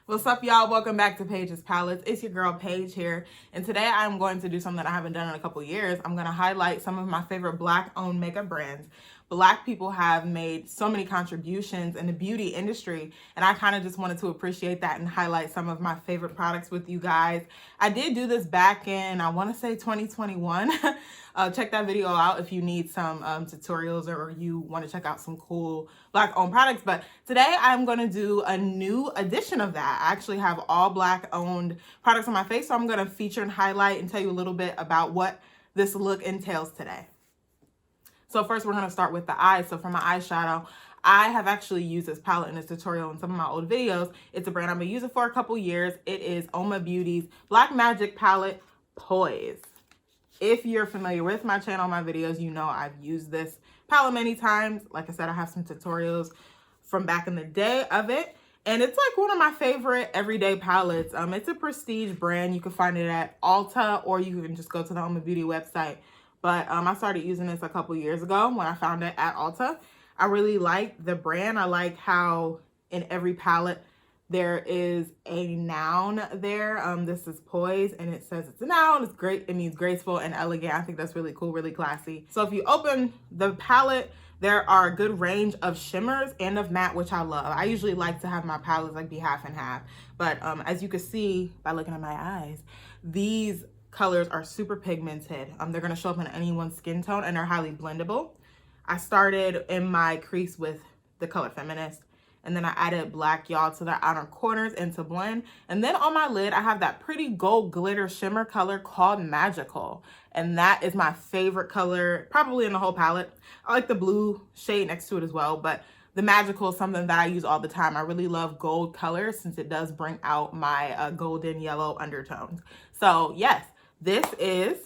What's up, y'all? Welcome back to Paige's Palettes. It's your girl Paige here, and today I'm going to do something that I haven't done in a couple years. I'm going to highlight some of my favorite Black-owned makeup brands. Black people have made so many contributions in the beauty industry, and I kind of just wanted to appreciate that and highlight some of my favorite products with you guys. I did do this back in, I want to say 2021. Check that video out if you need some tutorials or you want to check out some cool Black-owned products. But today I'm going to do a new edition of that. I actually have all Black-owned products on my face, so I'm going to feature and highlight and tell you a little bit about what this look entails today. So first we're going to start with the eyes. So for my eyeshadow, I have actually used this palette in this tutorial in some of my old videos. It's a brand I've been using for a couple years. It is Uoma Beauty's Black Magic palette, Poise. If you're familiar with my channel, my videos, you know I've used this palette many times. Like I said, I have some tutorials from back in the day of it. And it's like one of my favorite everyday palettes. It's a prestige brand. You can find it at Ulta or you can just go to the Uoma Beauty website. But I started using this a couple years ago when I found it at Ulta. I really like the brand. I like how in every palette there is a noun there. This is Poise, and it says it's a noun. It's great. It means graceful and elegant. I think that's really cool, really classy. So if you open the palette, there are a good range of shimmers and of matte, which I love. I usually like to have my palettes like be half and half. But as you can see by looking at my eyes, these colors are super pigmented. They're gonna show up in anyone's skin tone and they're highly blendable. I started in my crease with the color Feminist, and then I added black, y'all, to the outer corners and to blend. And then on my lid, I have that pretty gold glitter shimmer color called Magical. And that is my favorite color, probably in the whole palette. I like the blue shade next to it as well, but the Magical is something that I use all the time. I really love gold colors since it does bring out my golden yellow undertones. So yes, this is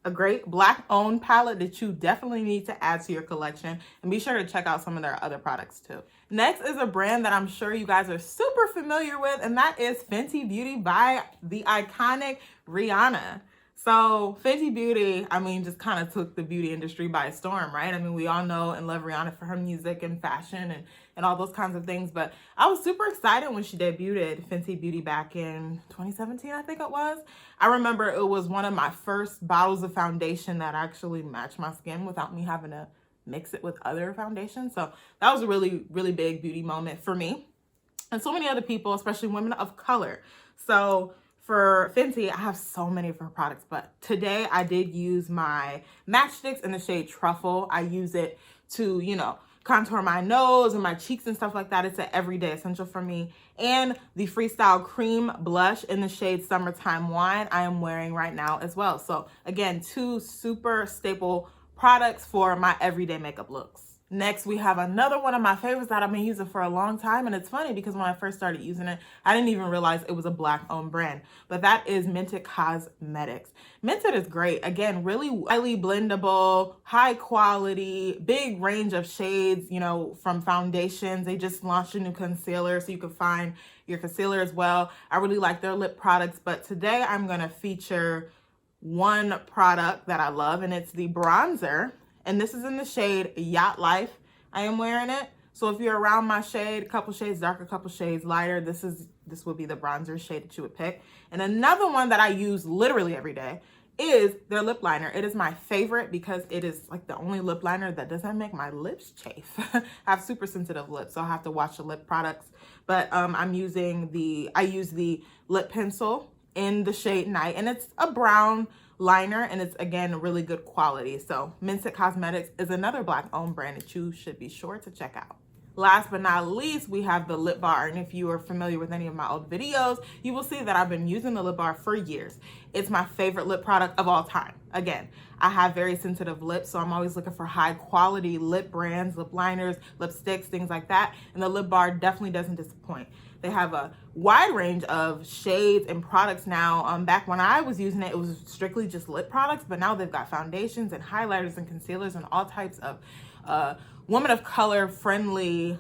a great Black-owned palette that you definitely need to add to your collection, and be sure to check out some of their other products too. Next is a brand that I'm sure you guys are super familiar with, and that is Fenty Beauty by the iconic Rihanna. So Fenty Beauty, I mean, just kind of took the beauty industry by storm, right? I mean, we all know and love Rihanna for her music and fashion and all those kinds of things. But I was super excited when she debuted Fenty Beauty back in 2017, I think it was. I remember it was one of my first bottles of foundation that actually matched my skin without me having to mix it with other foundations. So that was a really, really big beauty moment for me and so many other people, especially women of color. So for Fenty, I have so many of her products, but today I did use my matchsticks in the shade Truffle. I use it to, you know, contour my nose and my cheeks and stuff like that. It's an everyday essential for me. And the Freestyle Cream Blush in the shade Summertime Wine I am wearing right now as well. So again, two super staple products for my everyday makeup looks. Next, we have another one of my favorites that I've been using for a long time. And it's funny because when I first started using it, I didn't even realize it was a Black-owned brand. But that is Mented Cosmetics. Mented is great. Again, really highly blendable, high quality, big range of shades, you know, from foundations. They just launched a new concealer, so you can find your concealer as well. I really like their lip products. But today I'm going to feature one product that I love, and it's the bronzer. And this is in the shade Yacht Life. I am wearing it. So if you're around my shade, a couple shades darker, a couple shades lighter, this would be the bronzer shade that you would pick. And another one that I use literally every day is their lip liner. It is my favorite because it is like the only lip liner that doesn't make my lips chafe. I have super sensitive lips, so I have to watch the lip products. But I use the lip pencil in the shade Night, and it's a brown liner, and it's again really good quality. So Mented Cosmetics is another Black-owned brand that you should be sure to check out. Last but not least, we have the lip bar, and if you are familiar with any of my old videos, you will see that I've been using the lip bar for years. It's my favorite lip product of all time. Again, I have very sensitive lips, so I'm always looking for high quality lip brands, lip liners, lipsticks, things like that, and the lip bar definitely doesn't disappoint. They have a wide range of shades and products now. Back when I was using it, it was strictly just lip products, but now they've got foundations and highlighters and concealers and all types of woman of color friendly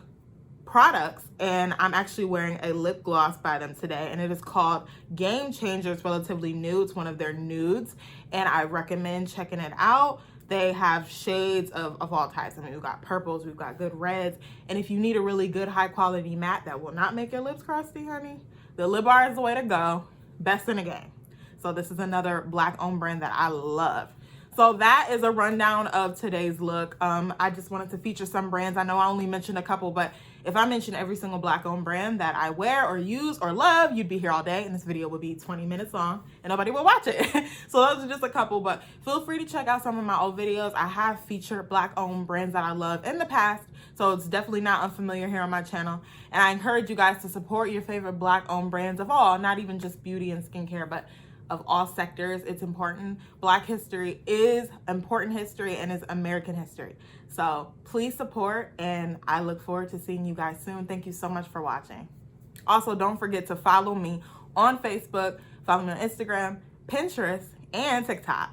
products. And I'm actually wearing a lip gloss by them today, and it is called Game Changer. It's relatively new. It's one of their nudes, and I recommend checking it out. They have shades of all types. I mean, we've got purples, we've got good reds. And if you need a really good high quality matte that will not make your lips crusty, honey, the Lip Bar is the way to go. Best in the game. So this is another Black owned brand that I love. So that is a rundown of today's look. I just wanted to feature some brands. I know I only mentioned a couple, but if I mentioned every single Black owned brand that I wear or use or love, you'd be here all day and this video would be 20 minutes long and nobody will watch it. So those are just a couple, but feel free to check out some of my old videos. I have featured Black owned brands that I love in the past, so it's definitely not unfamiliar here on my channel. And I encourage you guys to support your favorite Black owned brands of all, not even just beauty and skincare, but of all sectors. It's important. Black history is important history and is American history. So please support, and I look forward to seeing you guys soon. Thank you so much for watching. Also, don't forget to follow me on Facebook, follow me on Instagram, Pinterest, and TikTok.